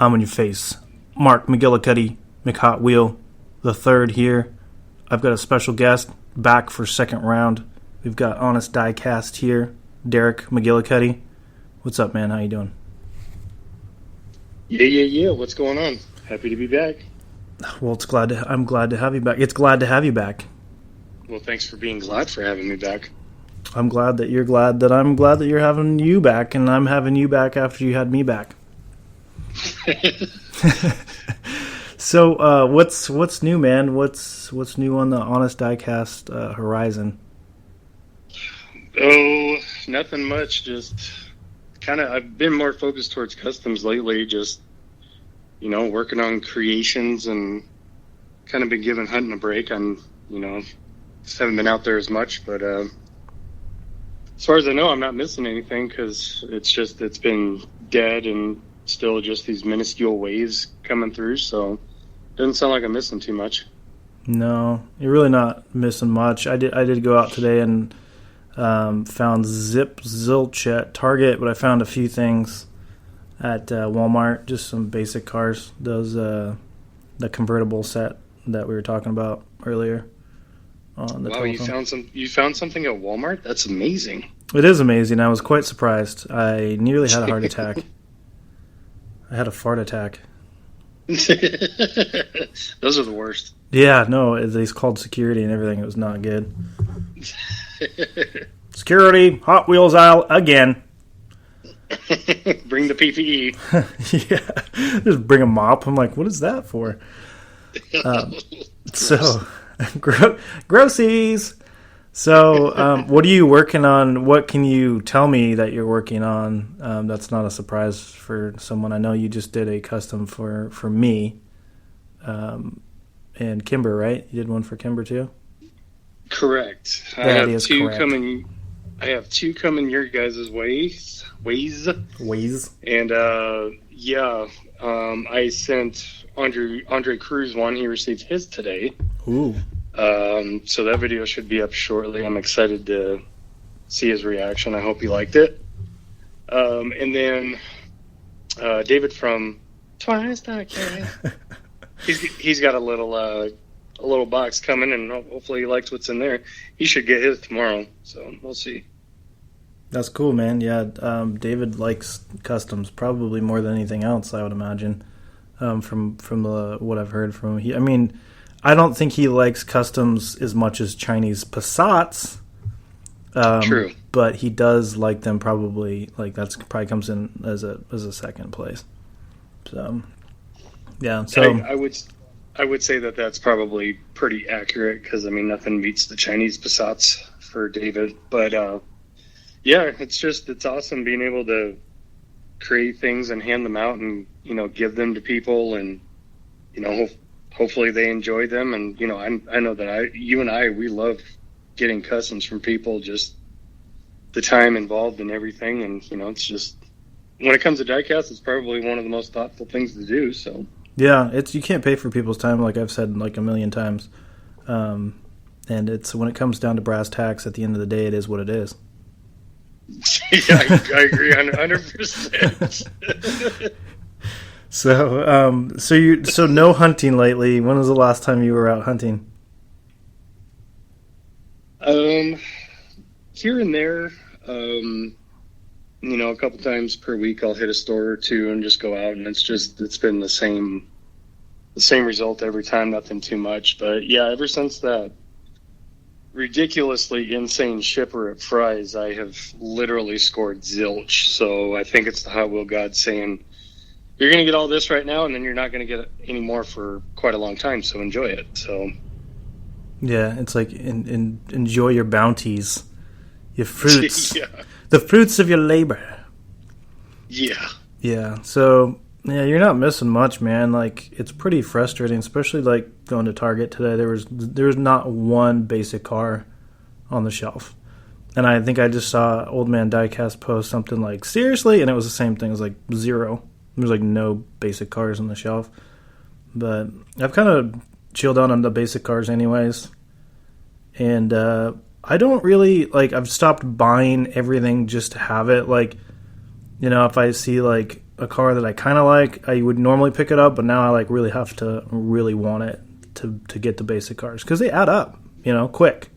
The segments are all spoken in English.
I'm on your face. Mark McGillicuddy, McHot Wheel, the third here. I've got a special guest back for second round. We've got Honest Diecast here, Derek McGillicuddy. What's up, man? How you doing? Yeah. What's going on? Happy to be back. Well, I'm glad to have you back. It's glad to have you back. Well, thanks for being glad for having me back. I'm glad that you're glad that I'm glad that you're having you back, and I'm having you back after you had me back. So, what's new, man? What's new on the Honest Diecast horizon? Oh, nothing much. Just kind of, I've been more focused towards customs lately. Just, working on creations and kind of been giving hunting a break. I'm, just haven't been out there as much. But as far as I know, I'm not missing anything because it's been dead and still just these minuscule waves coming through. So it doesn't sound like I'm missing too much. No, you're really not missing much. I did go out today and found zilch at Target, but I found a few things at Walmart, just some basic cars. Those the convertible set that we were talking about earlier on the telephone. You found something at Walmart? That's amazing. It is amazing. I was quite surprised. I nearly had a heart attack. I had a fart attack. Those are the worst. Yeah, no, they called security and everything. It was not good. Security, Hot Wheels aisle again. Bring the PPE. Yeah, just bring a mop. I'm like, what is that for? So, grossies. So, what are you working on? What can you tell me that you're working on? That's not a surprise for someone. I know you just did a custom for me, and Kimber, right? You did one for Kimber too. Correct. I have two coming your guys' ways. And I sent Andre Cruz one. He received his today. Ooh. So that video should be up shortly. I'm excited to see his reaction. I hope he liked it. And then David from Honest Diecast. he's got a little box coming, and hopefully he likes what's in there. He should get his tomorrow, so we'll see. That's cool, man. Yeah, David likes customs probably more than anything else, I would imagine. From what I've heard from him, I don't think he likes customs as much as Chinese Passats. True, but he does like them. Probably probably comes in as a second place. So, yeah. So I would say that that's probably pretty accurate because nothing beats the Chinese Passats for David. But yeah, it's awesome being able to create things and hand them out and give them to people and hopefully they enjoy them. And I know that you and I we love getting customs from people, just the time involved and everything. And it's just when it comes to diecast, it's probably one of the most thoughtful things to do. So. Yeah, you can't pay for people's time, like I've said like a million times. And it's when it comes down to brass tacks, at the end of the day, it is what it is. Yeah, I agree 100%. So no hunting lately. When was the last time you were out hunting? Here and there. A couple times per week I'll hit a store or two and just go out, and it's been the same result every time, nothing too much. But yeah, ever since that ridiculously insane shipper at Fry's, I have literally scored zilch. So I think it's the Hot Wheel God saying, you're going to get all this right now, and then you're not going to get any more for quite a long time, so enjoy it. So yeah, it's like enjoy your bounties, your fruits. Yeah. The fruits of your labor. Yeah. So yeah, you're not missing much, man. Like, it's pretty frustrating, especially like going to Target today. There was not one basic car on the shelf, and I think I just saw Old Man Diecast post something like, seriously, and it was the same thing. It was like zero. There's like no basic cars on the shelf. But I've kind of chilled out on the basic cars anyways, and I don't really I've stopped buying everything just to have it. Like, if I see like a car that I kind of like, I would normally pick it up, but now I like really have to really want it to get the basic cars because they add up, quick.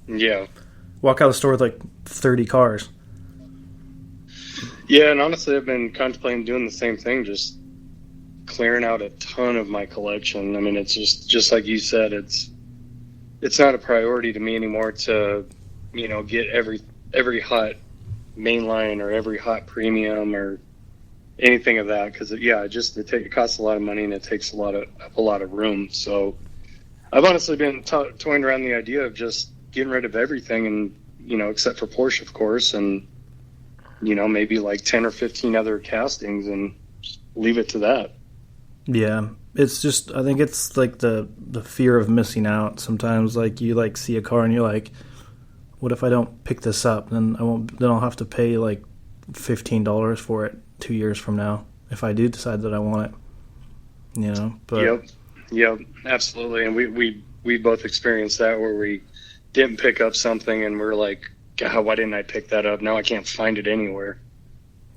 Yeah. Walk out of the store with like 30 cars. Yeah, and honestly, I've been contemplating doing the same thing, just clearing out a ton of my collection. I mean, it's just like you said, it's not a priority to me anymore to, get every hot mainline or every hot premium or anything of that, because it costs a lot of money and it takes a lot of room. So I've honestly been toying around the idea of just getting rid of everything, and except for Porsche, of course, and maybe like 10 or 15 other castings, and just leave it to that. Yeah, it's just, I think it's like the fear of missing out. Sometimes like you like see a car and you're like, what if I don't pick this up? Then I'll have to pay like $15 for it 2 years from now if I do decide that I want it. But Yep, absolutely. And we both experienced that, where we didn't pick up something and we're like, God, why didn't I pick that up? Now I can't find it anywhere.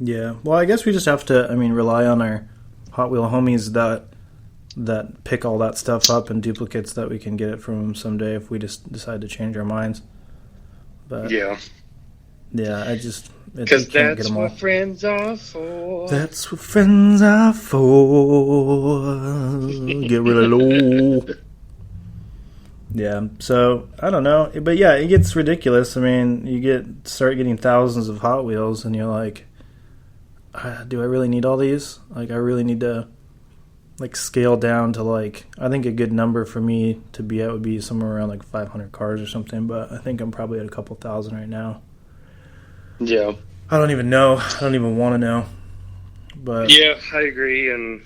Yeah. Well, I guess we just have to, rely on our Hot Wheel homies that pick all that stuff up and duplicates that we can get it from them someday if we just decide to change our minds. But yeah, because that's what friends are for. That's what friends are for. Get really low. Yeah, so I don't know, but yeah, it gets ridiculous. I mean, start getting thousands of Hot Wheels, and you're like, do I really need all these? Like, I really need to like scale down to like, I think a good number for me to be at would be somewhere around like 500 cars or something. But I think I'm probably at a couple thousand right now. Yeah, I don't even know. I don't even want to know. But yeah, I agree, and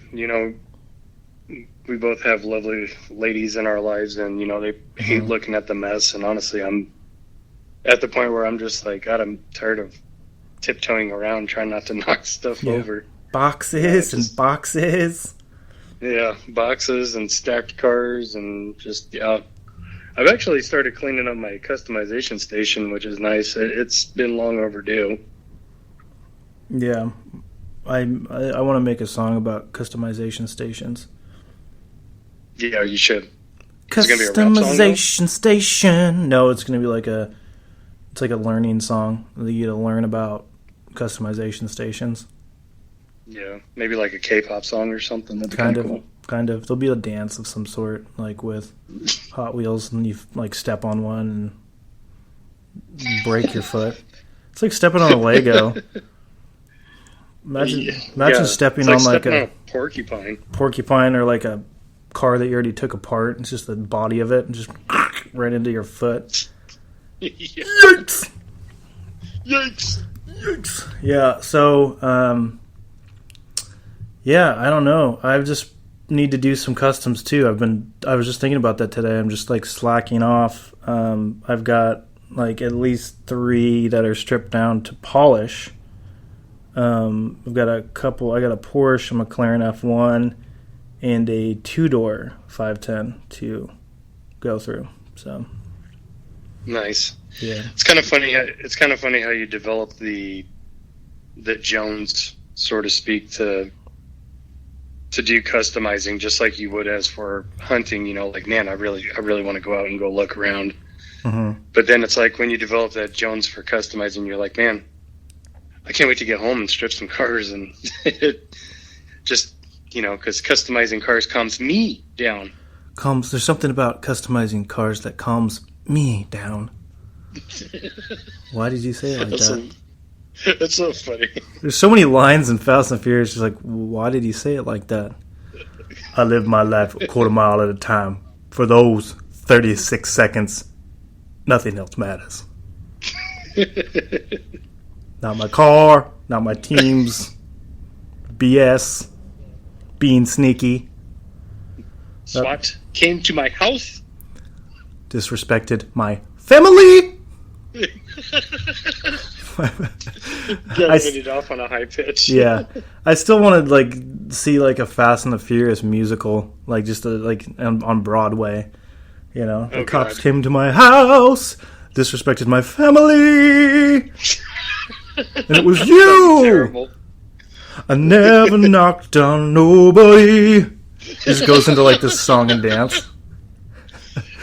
we both have lovely ladies in our lives, and they hate looking at the mess. And honestly, I'm at the point where I'm just like, God, I'm tired of tiptoeing around trying not to knock stuff over. Boxes and boxes. Yeah, boxes and stacked cars, and just I've actually started cleaning up my customization station, which is nice. It's been long overdue. Yeah, I want to make a song about customization stations. Yeah, you should. Customization station. No, it's going to be it's like a learning song that you get to learn about customization stations. Yeah, maybe like a K-pop song or something. That'd be kind of cool. Kind of. There'll be a dance of some sort, like with Hot Wheels, and you like step on one and break your foot. It's like stepping on a Lego. Imagine stepping on like a porcupine or like a car that you already took apart. It's just the body of it and just right into your foot. Yikes! Yeah. So, I don't know. I just need to do some customs too. I was just thinking about that today. I'm just like slacking off. I've got like at least 3 that are stripped down to polish. I've got a couple. I got a Porsche, a McLaren F1, and a 2-door 510 to go through. So nice. Yeah, it's kind of funny. It's kind of funny how you develop the Jones, so to speak, to do customizing, just like you would as for hunting. Like, man, I really want to go out and go look around. Mm-hmm. But then it's like when you develop that Jones for customizing, you're like, man, I can't wait to get home and strip some cars, and just because customizing cars calms me down. There's something about customizing cars that calms me down. Why did you say it like that? That's so funny. There's so many lines in Fast and Furious. Just like, why did he say it like that? I live my life a quarter mile at a time. For those 36 seconds, nothing else matters. Not my car, not my teams, BS, being sneaky. SWAT came to my house. Disrespected my family. Getting it off on a high pitch. Yeah, I still want to see a Fast and the Furious musical, just on Broadway. The cops came to my house, disrespected my family, and it was you. Terrible. I never knocked on nobody. Just goes into like this song and dance.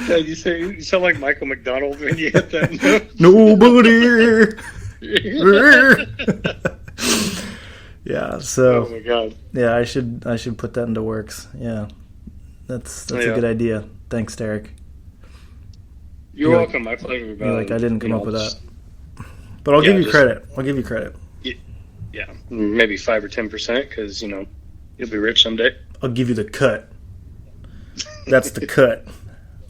Yeah, you sound like Michael McDonald when you hit that note. Nobody. Yeah. So. Oh my god. Yeah, I should put that into works. Yeah, that's a good idea. Thanks, Derek. You're welcome. My pleasure. I didn't come up with that, but I'll give you credit. I'll give you credit. Yeah, maybe 5 or 10% because you'll be rich someday. I'll give you the cut. That's the cut.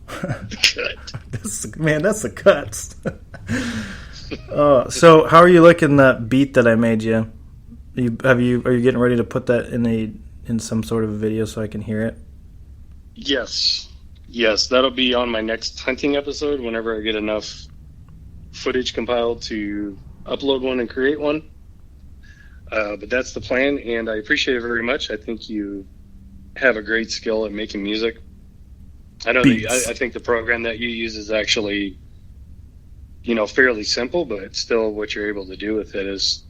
The cut. That's the cuts. So how are you liking that beat that I made you? Are you getting ready to put that in some sort of a video so I can hear it? Yes, that'll be on my next hunting episode whenever I get enough footage compiled to upload one and create one. But that's the plan, and I appreciate it very much. I think you have a great skill at making music. I know I think the program that you use is actually, fairly simple, but still what you're able to do with it is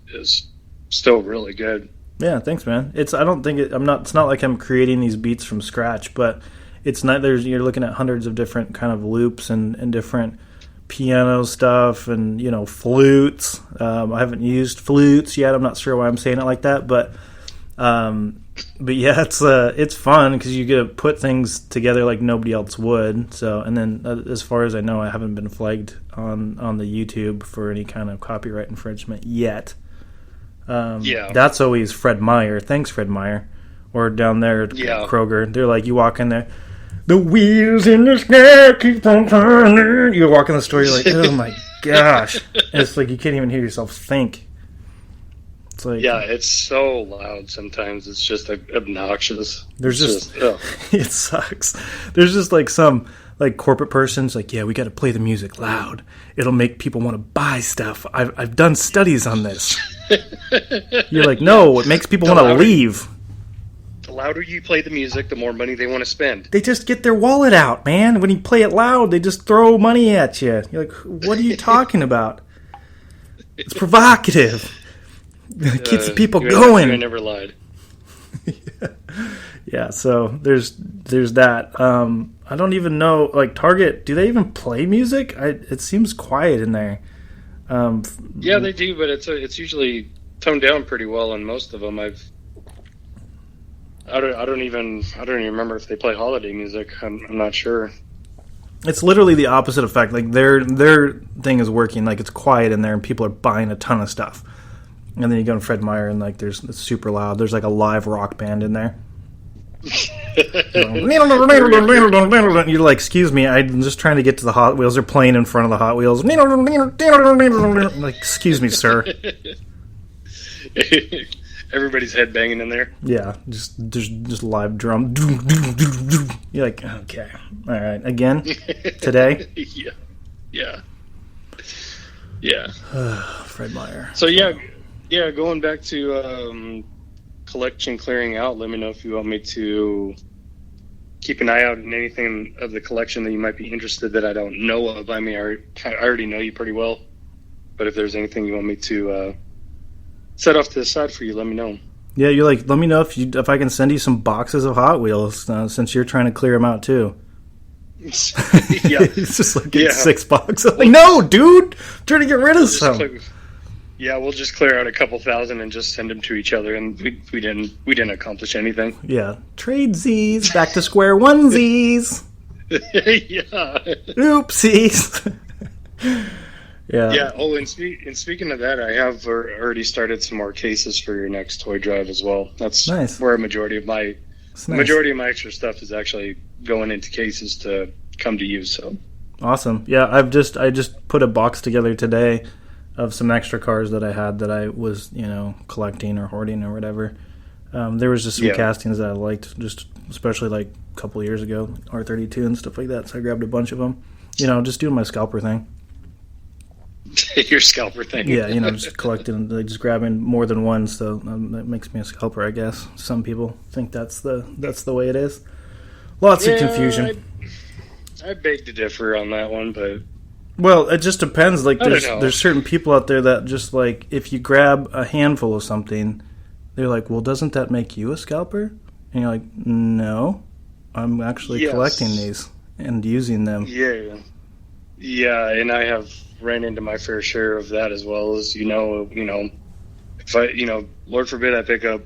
still really good. Yeah, thanks, man. It's not like I'm creating these beats from scratch, but it's not. You're looking at hundreds of different kind of loops and different piano stuff and flutes. I haven't used flutes yet. I'm not sure why I'm saying it like that, but yeah, it's fun because you get to put things together like nobody else would. So, and then as far as I know, I haven't been flagged on the YouTube for any kind of copyright infringement yet. That's always Fred Meyer. Thanks, Fred Meyer. Or down there at Kroger, they're like, you walk in there, the wheels in the sky keep on turning. You walk in the store, you're like, oh my gosh. And it's like you can't even hear yourself think. It's like, it's so loud sometimes. It's just obnoxious. It sucks. There's just like some like corporate person's like, yeah, we got to play the music loud. It'll make people want to buy stuff. I've done studies on this. You're like, no, it makes people want to leave. The louder you play the music, the more money they want to spend. They just get their wallet out, man. When you play it loud, they just throw money at you. You're like, what are you talking about? It's provocative. It keeps people going. I never lied. Yeah, so there's that. I don't even know, like Target, do they even play music? It seems quiet in there. Yeah, they do, but it's usually toned down pretty well on most of them. I don't even remember if they play holiday music. I'm not sure. It's literally the opposite effect. Like their thing is working. Like it's quiet in there, and people are buying a ton of stuff. And then you go to Fred Meyer, and like it's super loud. There's like a live rock band in there. You're like, excuse me, I'm just trying to get to the Hot Wheels. They're playing in front of the Hot Wheels. Like, excuse me, sir. Everybody's head banging in there. Yeah, just live drum. You're like, okay, all right, again today. Yeah. Fred Meyer. So going back to collection clearing out. Let me know if you want me to keep an eye out on anything of the collection that you might be interested that I don't know of. I mean, I already know you pretty well, but if there's anything you want me to set off to the side for you, let me know. Yeah, you're like, let me know if I can send you some boxes of Hot Wheels since you're trying to clear them out too. Yeah, it's just like 6 boxes. Like, no, dude, I'm trying to get rid of some. We'll just clear out a couple thousand and just send them to each other, and we didn't accomplish anything. Yeah, trade Z's, back to square one Z's. Yeah. Oopsies. Yeah. Yeah. Oh, and speaking of that, I have already started some more cases for your next toy drive as well. That's nice. Where a majority of my extra stuff is actually going into cases to come to you. So awesome. Yeah, I just put a box together today of some extra cars that I had that I was, collecting or hoarding or whatever. There was just some castings that I liked, just especially like a couple of years ago, R32 and stuff like that. So I grabbed a bunch of them, just doing my scalper thing. Your scalper thing. Yeah, just collecting, just grabbing more than one. So that makes me a scalper, I guess. Some people think that's the way it is. Lots of confusion. I beg to differ on that one, but. Well, it just depends. Like, there's certain people out there that just like, if you grab a handful of something, they're like, well, doesn't that make you a scalper? And you're like, no, I'm actually collecting these and using them. Yeah, and I have ran into my fair share of that as well. As if I, Lord forbid, I pick up,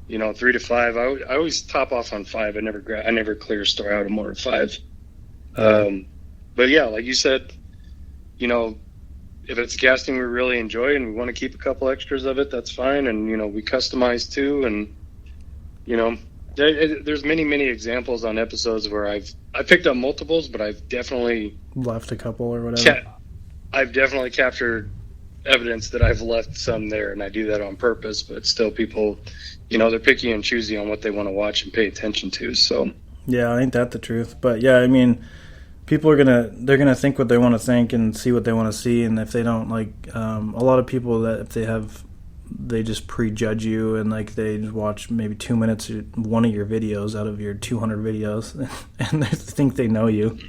3 to 5. I always top off on 5. I never clear a store out of more than 5. But yeah, like you said, if it's casting we really enjoy and we want to keep a couple extras of it, that's fine. And we customize too, and there's many examples on episodes where I picked up multiples, but I've definitely left a couple or whatever. I've definitely captured evidence that I've left some there, and I do that on purpose. But still, people, they're picky and choosy on what they want to watch and pay attention to. So yeah, ain't that the truth? But yeah, I mean, people are they're gonna think what they want to think and see what they want to see, and if they don't like, a lot of people that if they just prejudge you and like they just watch maybe 2 minutes of one of your videos out of your 200 videos, and they think they know you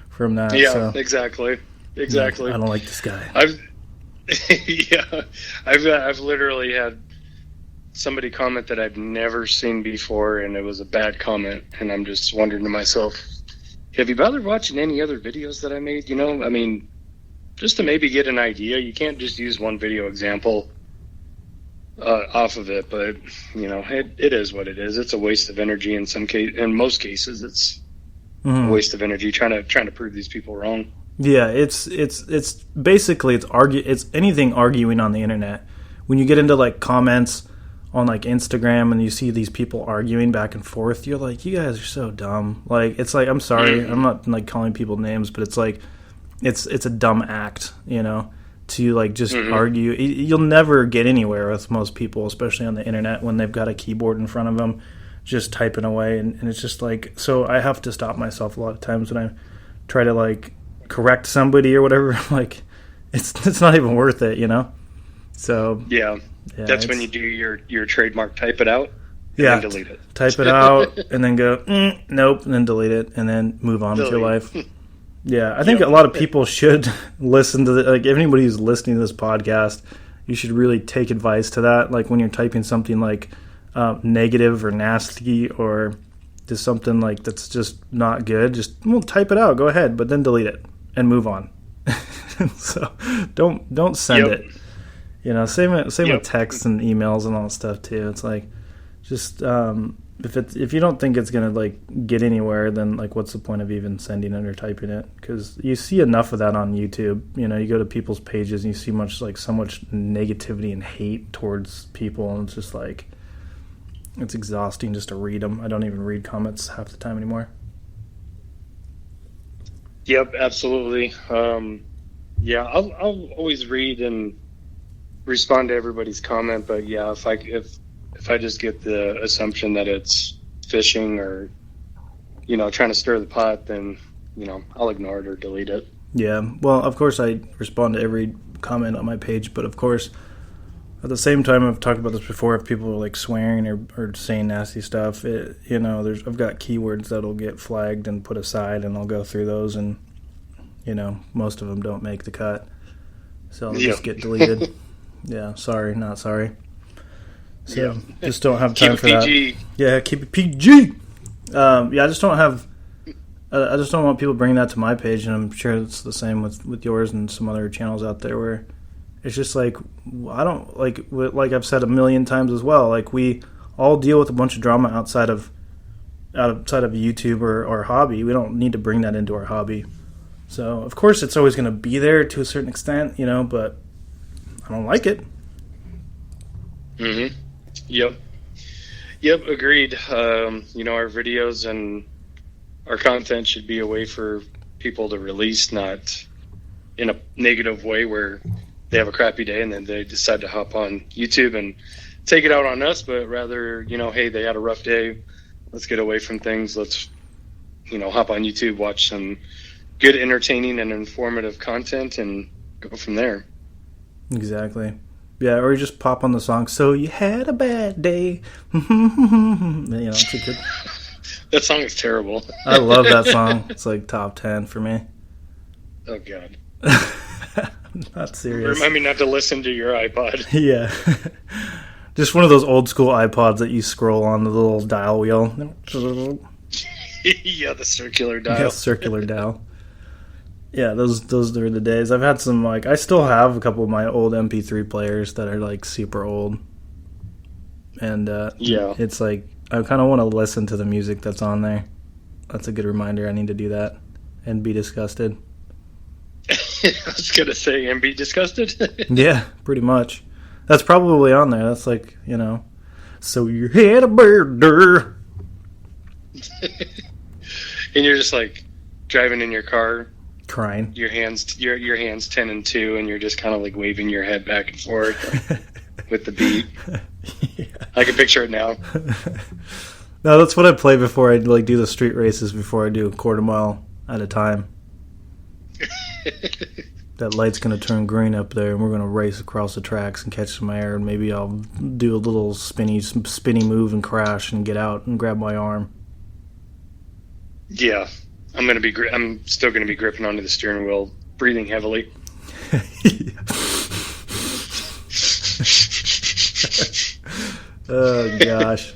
from that. Yeah, so, exactly. I don't like this guy. I've literally had somebody comment that I've never seen before, and it was a bad comment, and I'm just wondering to myself, have you bothered watching any other videos that I made? I mean, just to maybe get an idea. You can't just use one video example off of it, but it is what it is. It's a waste of energy in most cases. It's a waste of energy trying to prove these people wrong. Yeah, it's basically it's anything arguing on the internet. When you get into like comments on like Instagram and you see these people arguing back and forth, you're like, you guys are so dumb. Like, it's like, I'm sorry, I'm not like calling people names, but it's like it's a dumb act, to like just argue. You'll never get anywhere with most people, especially on the internet, when they've got a keyboard in front of them just typing away, and it's just like, so I have to stop myself a lot of times when I try to like correct somebody or whatever. Like, it's not even worth it, So yeah, that's when you do your trademark, type it out, and then delete it. Type it out and then go nope, and then delete it, and then move on with your life. Yeah, I think a lot of people should listen to like, if anybody who's listening to this podcast, you should really take advice to that. Like, when you're typing something like negative or nasty or just something like that's just not good, just type it out, go ahead, but then delete it and move on. So don't send it. Same with texts and emails and all that stuff too. It's like, just if you don't think it's gonna like get anywhere, then like, what's the point of even sending it or typing it? Because you see enough of that on YouTube. You go to people's pages and you see so much negativity and hate towards people, and it's just like, it's exhausting just to read them. I don't even read comments half the time anymore. Yep, absolutely. Yeah, I'll always read and respond to everybody's comment, but yeah, if I just get the assumption that it's phishing or trying to stir the pot, then I'll ignore it or delete it. Yeah, well, of course I respond to every comment on my page, but of course at the same time, I've talked about this before, if people are like swearing or saying nasty stuff, I've got keywords that'll get flagged and put aside, and I'll go through those, and most of them don't make the cut, so they'll just get deleted. Yeah, sorry, not sorry. So just don't have time for PG. That. Yeah, keep it PG. I just don't want people bringing that to my page, and I'm sure it's the same with yours and some other channels out there where it's just like, I don't like I've said a million times as well. Like, we all deal with a bunch of drama outside of YouTube or hobby. We don't need to bring that into our hobby. So of course it's always going to be there to a certain extent, but I don't like it. Yep, agreed. Our videos and our content should be a way for people to release, not in a negative way where they have a crappy day and then they decide to hop on YouTube and take it out on us, but rather, hey, they had a rough day. Let's get away from things. Let's, hop on YouTube, watch some good, entertaining, and informative content and go from there. Exactly. Yeah, or you just pop on the song, "So You Had a Bad Day." It's a good... That song is terrible. I love that song. It's like top 10 for me. Oh, God. Not serious. Remind me not to listen to your iPod. Yeah. Just one of those old school iPods that you scroll on the little dial wheel. Yeah, the circular dial. Yeah, circular dial. Yeah, those were the days. I've had some, like, I still have a couple of my old MP3 players that are, like, super old. And, it's like, I kind of want to listen to the music that's on there. That's a good reminder. I need to do that and be disgusted. I was going to say, and be disgusted? Yeah, pretty much. That's probably on there. That's like, so you had a bird. And you're just like driving in your car, crying. Your hands 10 and 2, and you're just kind of like waving your head back and forth with the beat. Yeah. I can picture it now. No, that's what I play before I like do the street races. Before I do a quarter mile at a time. That light's gonna turn green up there, and we're gonna race across the tracks and catch some air, and maybe I'll do a little spinny move and crash and get out and grab my arm. Yeah, I'm still gonna be gripping onto the steering wheel, breathing heavily. Oh gosh.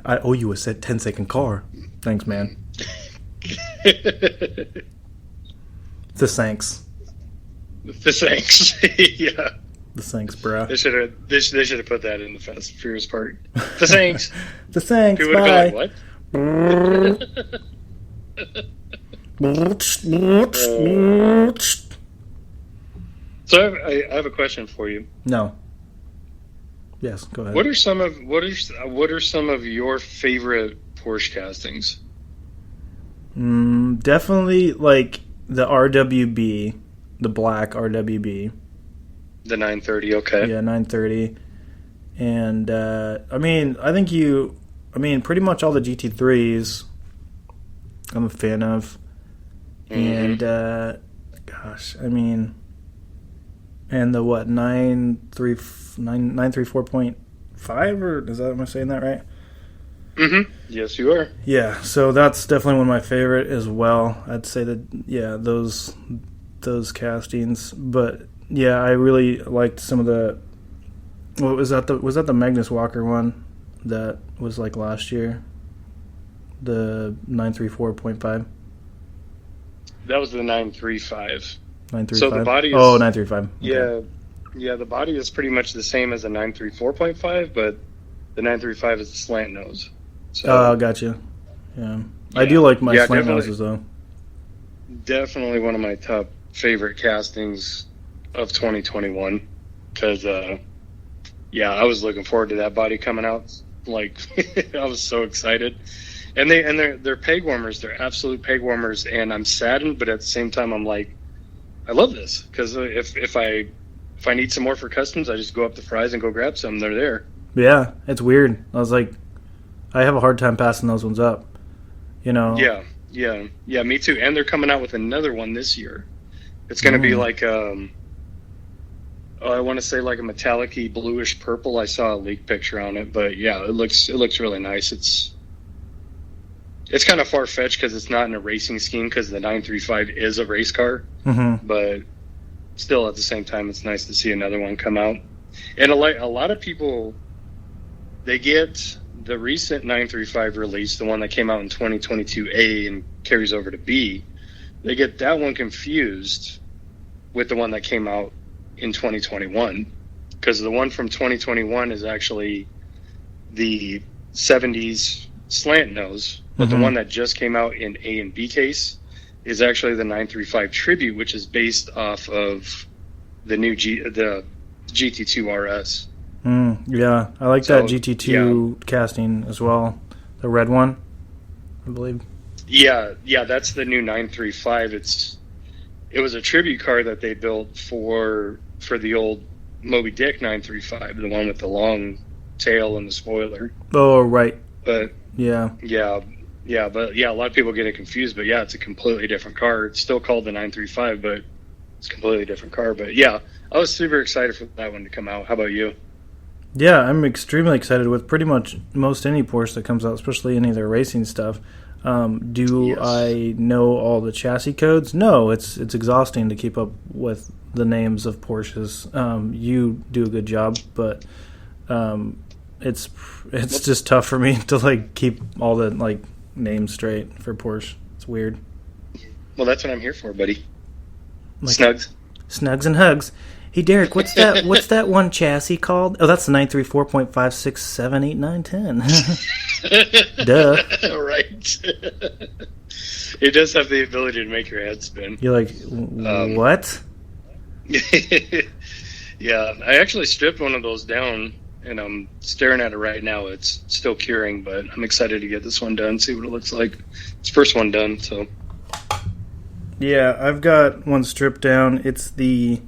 I owe you a 10-second car. Thanks, man. The thanks. Yeah. The thanks, bro. They should have put that in the Fast and Furious part. The thanks. The thanks. People would have been like, what? So I have a question for you. No. Yes, go ahead. What are some of your favorite Porsche castings? Definitely like the RWB, the black RWB. The 930, okay. Yeah, 930. And I think pretty much all the GT3s I'm a fan of. Mm-hmm. And and the 934.5, or am I saying that right? Mm-hmm. Yes, you are. Yeah, so that's definitely one of my favorite as well. I'd say that, yeah, those castings. But yeah, I really liked some of the. What was that? Was that the Magnus Walker one that was like last year? The 934.5. That was the 935. 935. So the body is 935. Okay. Yeah. The body is pretty much the same as the 934.5, but the 935 is the slant nose. So, gotcha. Yeah. I do like my slant noses though. Definitely one of my top favorite castings of 2021 because, I was looking forward to that body coming out. Like, I was so excited. And they're peg warmers. They're absolute peg warmers, and I'm saddened, but at the same time, I'm like, I love this because if I need some more for customs, I just go up to Fry's and go grab some. They're there. Yeah, it's weird. I was like, I have a hard time passing those ones up. Yeah, me too. And they're coming out with another one this year. It's going to be like I want to say like a metallic-y bluish purple. I saw a leak picture on it, but yeah, it looks really nice. It's kind of far-fetched because it's not in a racing scheme because the 935 is a race car. Mm-hmm. But still, at the same time, it's nice to see another one come out. And a lot of people, they get the recent 935 release, the one that came out in 2022A and carries over to B. They get that one confused with the one that came out in 2021 because the one from 2021 is actually the 70s slant nose, but the one that just came out in A and B case is actually the 935 Tribute, which is based off of the new the GT2 RS. Yeah, I like that GT2 casting as well. The red one, I believe. Yeah, that's the new 935. It was a tribute car that they built for the old Moby Dick 935, the one with the long tail and the spoiler. Oh, right. But yeah, a lot of people get it confused. But yeah, it's a completely different car. It's still called the 935, but it's a completely different car. But yeah, I was super excited for that one to come out. How about you? Yeah, I'm extremely excited with pretty much most any Porsche that comes out, especially any of their racing stuff. Do Yes. I know all the chassis codes? No, it's exhausting to keep up with the names of Porsches. You do a good job, but it's just tough for me to like keep all the like names straight for Porsche. It's weird. Well, that's what I'm here for, buddy. Like, Snugs. Snugs and hugs. Hey Derek, what's that? What's that one chassis called? Oh, that's the 934.5678910. Duh. Right. It does have the ability to make your head spin. You're like, what? Yeah, I actually stripped one of those down, and I'm staring at it right now. It's still curing, but I'm excited to get this one done, see what it looks like. It's the first one done, so. Yeah, I've got one stripped down. It's the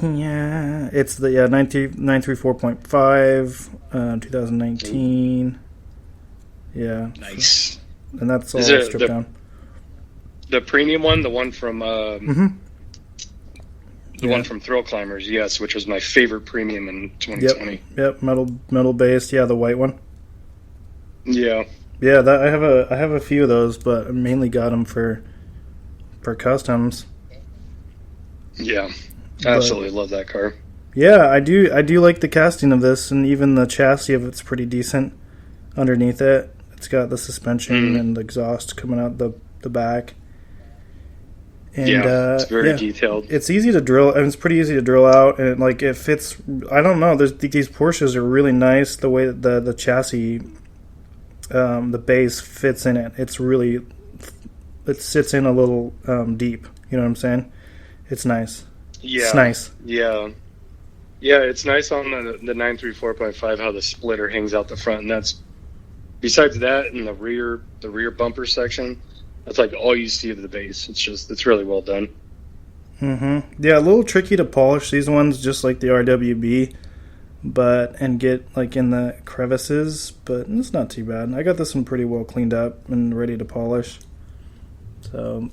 934.5, 2019. Yeah. Nice. And that's all Is it stripped down. The premium one, the one from the Yeah. one from Thrill Climbers, yes, which was my favorite premium in 2020. Yep, metal based. Yeah, the white one. Yeah. Yeah, that I have a few of those, but I mainly got them for customs. Yeah. I absolutely love that car. Yeah, I do like the casting of this, and even the chassis of it's pretty decent underneath it. It's got the suspension and the exhaust coming out the back. And, it's very detailed. It's easy to drill, and it's pretty easy to drill out, and it fits. I don't know. These Porsches are really nice. The way that the chassis, the base fits in it. It sits in a little deep. You know what I'm saying? It's nice. Yeah. It's nice. Yeah. Yeah, it's nice on the 934.5 how the splitter hangs out the front, and that's besides that and the rear bumper section. That's like all you see of the base. It's really well done. Yeah, a little tricky to polish these ones, just like the RWB, and get like in the crevices, but it's not too bad. I got this one pretty well cleaned up and ready to polish. So,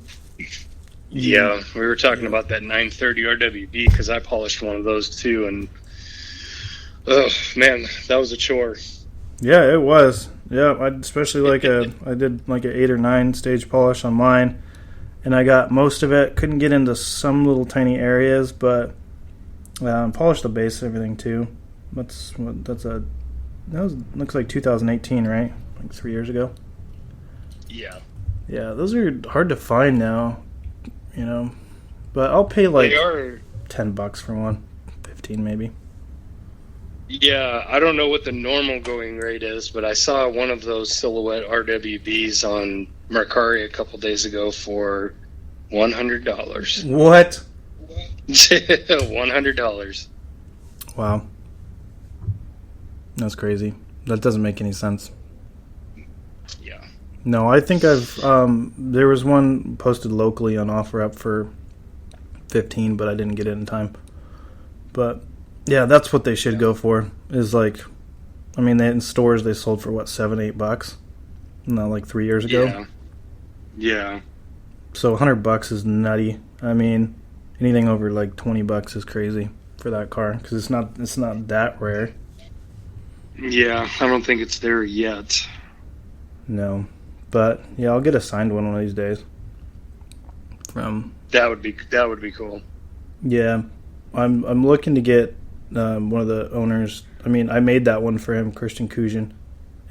yeah, we were talking about that 930 RWB because I polished one of those too, and oh man, that was a chore. Yeah, it was. Yeah, I especially I did like an 8 or 9 stage polish on mine, and I got most of it. Couldn't get into some little tiny areas, but polished the base and everything too. Looks like 2018, right? Like 3 years ago. Yeah. Yeah, those are hard to find now, you know. But I'll pay like $10 for one, 15 maybe. Yeah, I don't know what the normal going rate is, but I saw one of those silhouette RWBs on Mercari a couple days ago for $100. What? $100. Wow. That's crazy. That doesn't make any sense. Yeah. No, I think there was one posted locally on OfferUp for $15, but I didn't get it in time. But yeah, that's what they should go for. Is in stores they sold for what, $7-8? Not like 3 years ago. Yeah. So $100 is nutty. I mean, anything over like $20 is crazy for that car because it's not that rare. Yeah, I don't think it's there yet. No, but yeah, I'll get a signed one of these days. That would be cool. Yeah, I'm looking to get one of the owners. I mean, I made that one for him, Christian Kujan,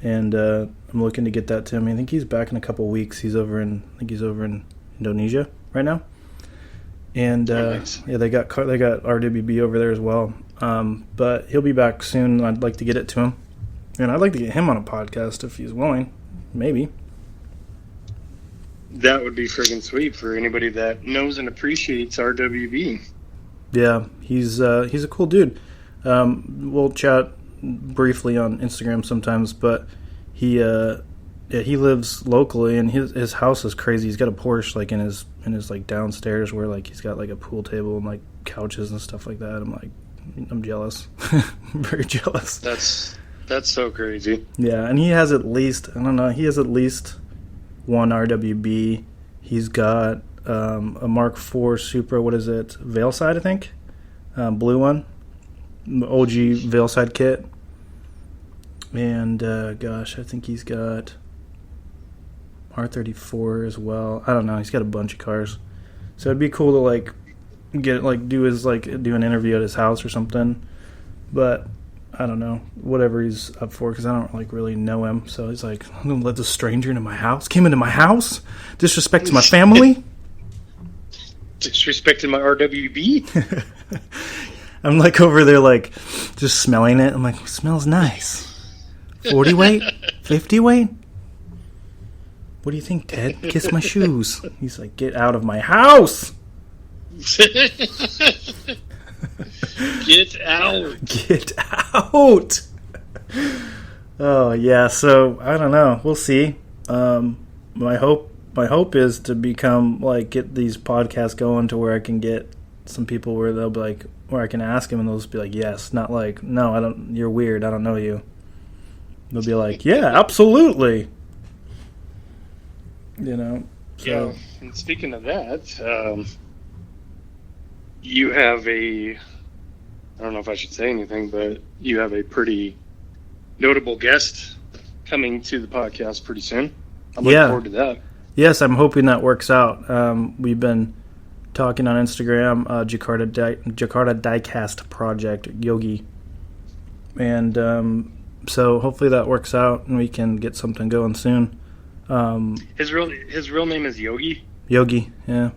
and I'm looking to get that to him. I think he's back in a couple weeks. He's over in Indonesia right now, and nice. Yeah, they got RWB over there as well. But he'll be back soon. I'd like to get it to him, and I'd like to get him on a podcast if he's willing. Maybe. That would be friggin' sweet for anybody that knows and appreciates RWB. Yeah, he's a cool dude. We'll chat briefly on Instagram sometimes, but he lives locally, and his house is crazy. He's got a Porsche like in his like downstairs where like he's got like a pool table and like couches and stuff like that. I'm jealous. I'm very jealous. That's so crazy. Yeah, and he has at least one RWB. He's got a Mark IV Supra. What is it? Veilside, I think. Blue one. OG Veilside kit. And I think he's got R34 as well. I don't know. He's got a bunch of cars. So it'd be cool to like do an interview at his house or something. But I don't know, whatever he's up for, because I don't like really know him. So he's like, I'm gonna let this stranger into my house. Came into my house, disrespected my family, disrespected my RWB. I'm like over there, like just smelling it. I'm like, it smells nice. 40 weight, 50 weight. What do you think, Ted? Kiss my shoes. He's like, get out of my house. Get out. Get out. Oh yeah, so I don't know. We'll see. My hope is to become like get these podcasts going to where I can get some people where they'll be like, where I can ask them and they'll just be like, yes, not like, no, I don't. You're weird. I don't know you. They'll be like, yeah, absolutely. You know. So. Yeah. And speaking of that, you have I don't know if I should say anything, but you have a pretty notable guest coming to the podcast pretty soon. I'm looking forward to that. Yes, I'm hoping that works out. We've been talking on Instagram, Jakarta Diecast Project, Yogi. And so hopefully that works out and we can get something going soon. His real name is Yogi? Yogi, yeah.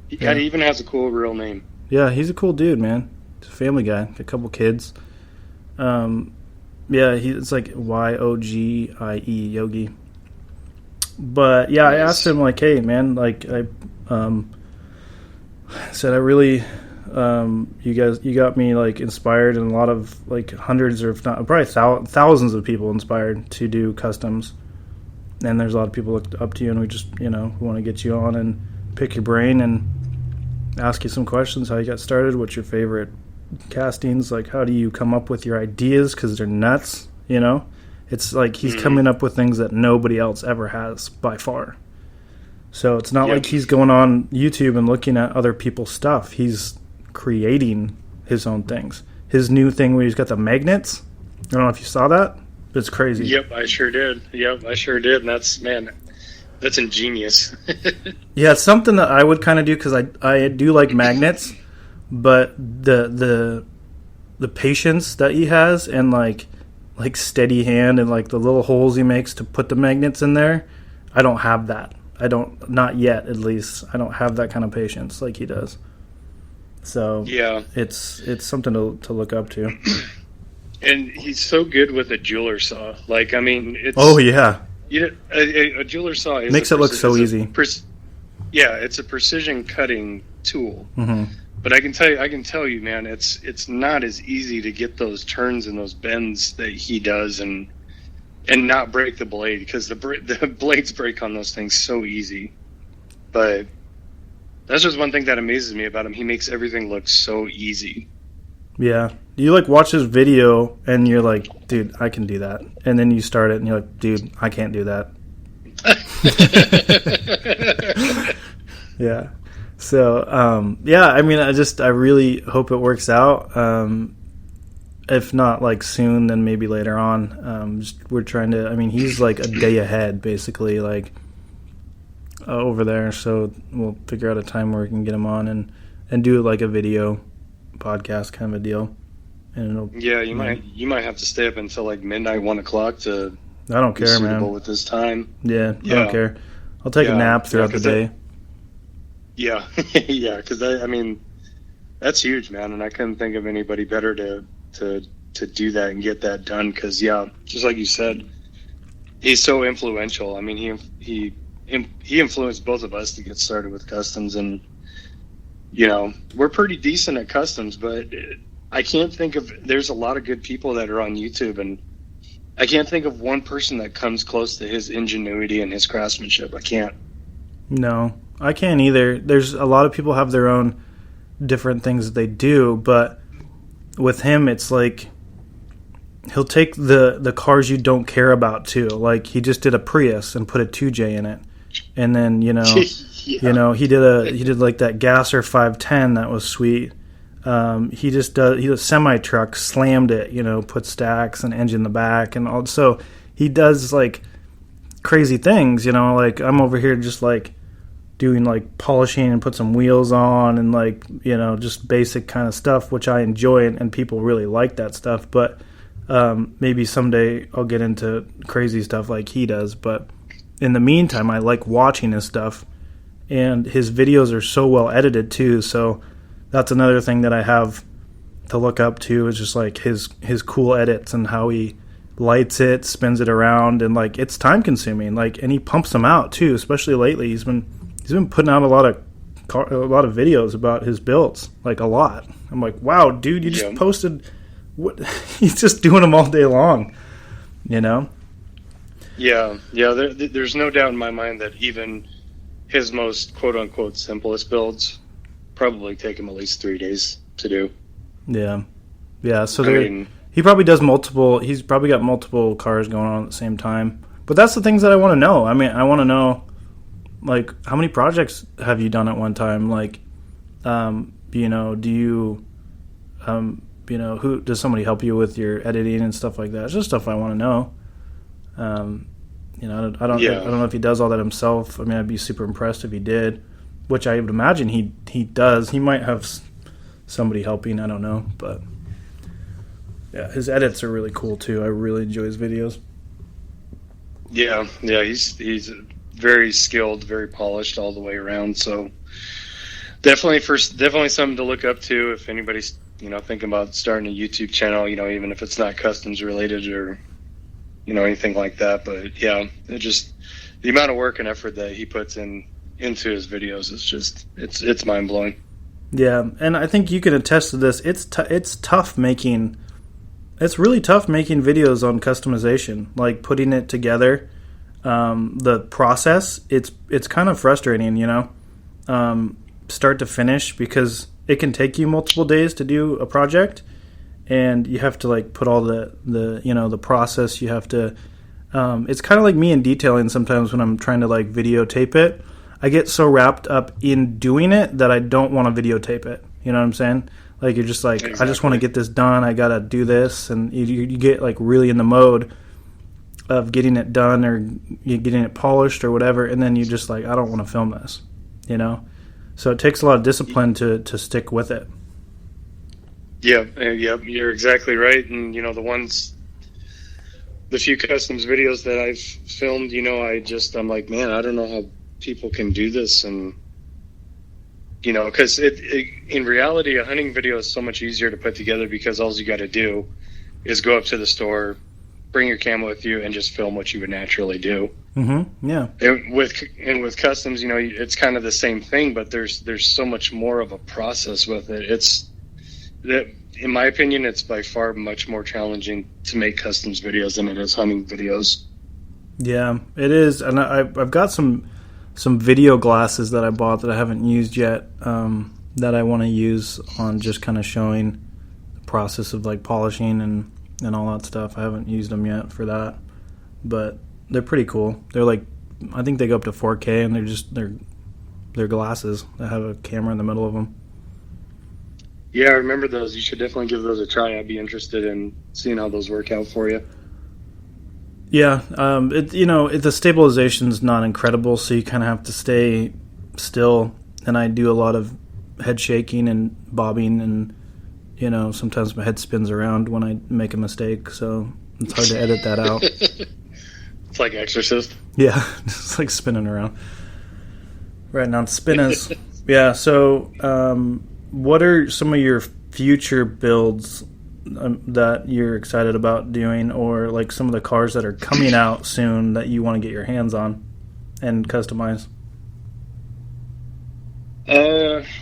He even has a cool real name. Yeah, he's a cool dude, man. He's a family guy, a couple kids. Yeah, it's like Yogie, Yogi. But yeah, I asked him like, hey man, like I said, I really, you got me like inspired, and a lot of like hundreds or if not probably thousands of people inspired to do customs. And there's a lot of people look up to you, and we just we want to get you on and pick your brain and ask you some questions. How you got started? What's your favorite castings? Like, how do you come up with your ideas? Because they're nuts, It's like he's coming up with things that nobody else ever has by far. So it's not like he's going on YouTube and looking at other people's stuff. He's creating his own things. His new thing where he's got the magnets. I don't know if you saw that. It's crazy. Yep, I sure did. And that's ingenious. Yeah, it's something that I would kind of do because I do like magnets, but the patience that he has and like steady hand and like the little holes he makes to put the magnets in there, I don't have that. Not yet at least. I don't have that kind of patience like he does. So yeah, it's something to look up to. And he's so good with a jeweler saw. Like, I mean, it's... Oh, yeah. A jeweler saw is... Makes it look so easy. It's a precision cutting tool. Mm-hmm. But I can tell you, man, it's not as easy to get those turns and those bends that he does and not break the blade, because the blades break on those things so easy. But that's just one thing that amazes me about him. He makes everything look so easy. Yeah. You like watch his video and you're like, dude, I can do that. And then you start it and you're like, dude, I can't do that. Yeah. So, I mean, I really hope it works out. If not like soon, then maybe later on. We're trying to, I mean, he's like a day ahead basically, like over there. So we'll figure out a time where we can get him on and do like a video podcast kind of a deal. And you might have to stay up until like midnight, 1 o'clock to. I don't care, man. With this time. Yeah, I don't care. I'll take a nap throughout the day. Yeah, because I mean, that's huge, man, and I couldn't think of anybody better to do that and get that done. Because just like you said, he's so influential. I mean, he influenced both of us to get started with customs, and we're pretty decent at customs, but I can't think of. There's a lot of good people that are on YouTube, and I can't think of one person that comes close to his ingenuity and his craftsmanship. I can't. No, I can't either. There's a lot of people have their own different things that they do, but with him, it's like he'll take the cars you don't care about too. Like he just did a Prius and put a 2J in it, and then he did like that Gasser 510 that was sweet. He does a semi truck, slammed it, put stacks and engine in the back, and also he does like crazy things, you know, like I'm over here just like doing like polishing and put some wheels on and like, you know, just basic kind of stuff, which I enjoy, and people really like that stuff. But maybe someday I'll get into crazy stuff like he does. But in the meantime, I like watching his stuff, and his videos are so well edited too. So that's another thing that I have to look up to, is just like his cool edits and how he lights it, spins it around, and like it's time consuming. Like, and he pumps them out too. Especially lately, he's been putting out a lot of videos about his builds, like a lot. I'm like, wow, dude, you just posted. What? He's just doing them all day long, you know. Yeah. There's no doubt in my mind that even his most quote unquote simplest builds probably take him at least 3 days to do. Yeah. So he probably does multiple. He's probably got multiple cars going on at the same time. But that's the things that I want to know. I mean, I want to know, like, how many projects have you done at one time? Like, you know, do you, you know, who does somebody help you with your editing and stuff like that? It's just stuff I want to know. You know, I don't know if he does all that himself. I mean, I'd be super impressed if he did, which I would imagine he does. He might have somebody helping. I don't know, but yeah, his edits are really cool too. I really enjoy his videos. Yeah, he's very skilled, very polished all the way around. So definitely something to look up to if anybody's, you know, thinking about starting a YouTube channel. You know, even if it's not customs related or, you know, anything like that. But yeah, it just, the amount of work and effort that he puts into his videos is just it's mind blowing. Yeah, and I think you can attest to this. It's tough making. It's really tough making videos on customization, like putting it together. The process, it's kind of frustrating, you know, start to finish, because it can take you multiple days to do a project, and you have to like put all the you know, the process. You have to. It's kind of like me in detailing sometimes when I'm trying to like videotape it. I get so wrapped up in doing it that I don't want to videotape it. You know what I'm saying? Like, you're just like, exactly. I just want to get this done. I got to do this. And you get like really in the mode of getting it done, or getting it polished or whatever. And then you just like, I don't want to film this, you know? So it takes a lot of discipline to stick with it. Yeah, you're exactly right. And, you know, the few customs videos that I've filmed, you know, I'm like, man, I don't know how people can do this. And, you know, because in reality, a hunting video is so much easier to put together, because all you got to do is go up to the store, bring your camera with you, and just film what you would naturally do. Mm-hmm. Yeah. And with customs, you know, it's kind of the same thing, but there's so much more of a process with it. In my opinion, it's by far much more challenging to make customs videos than it is hunting videos. Yeah, it is. And I've got some video glasses that I bought that I haven't used yet, that I want to use on just kind of showing the process of like polishing and all that stuff. I haven't used them yet for that, but they're pretty cool. They're like, I think they go up to 4K, and they're glasses that have a camera in the middle of them. Yeah, I remember those. You should definitely give those a try. I'd be interested in seeing how those work out for you. Yeah, the stabilization's not incredible, so you kind of have to stay still. And I do a lot of head shaking and bobbing, and, you know, sometimes my head spins around when I make a mistake, so it's hard to edit that out. It's like Exorcist. Yeah, it's like spinning around. Right now, spinners. Yeah, so what are some of your future builds that you're excited about doing, or like some of the cars that are coming out soon that you want to get your hands on and customize?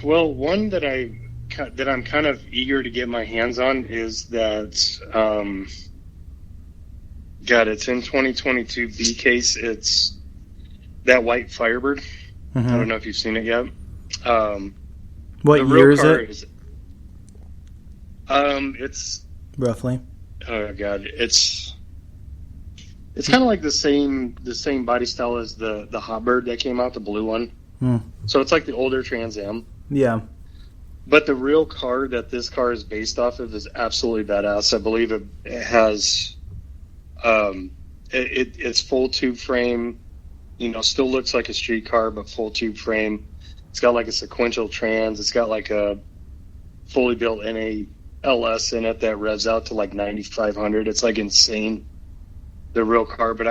Well, one that I'm kind of eager to get my hands on is that it's in 2022 B case. It's that white Firebird. Mm-hmm. I don't know if you've seen it yet. What year is it? It's roughly. Oh god, it's kind of like the same body style as the Hotbird that came out, the blue one. So it's like the older Trans Am. Yeah. But the real car that this car is based off of is absolutely badass. I believe it has It's full tube frame, still looks like a street car, but full tube frame. It's got like a sequential trans. It's got like a fully built NALS in it that revs out to like 9,500. It's like insane, the real car. But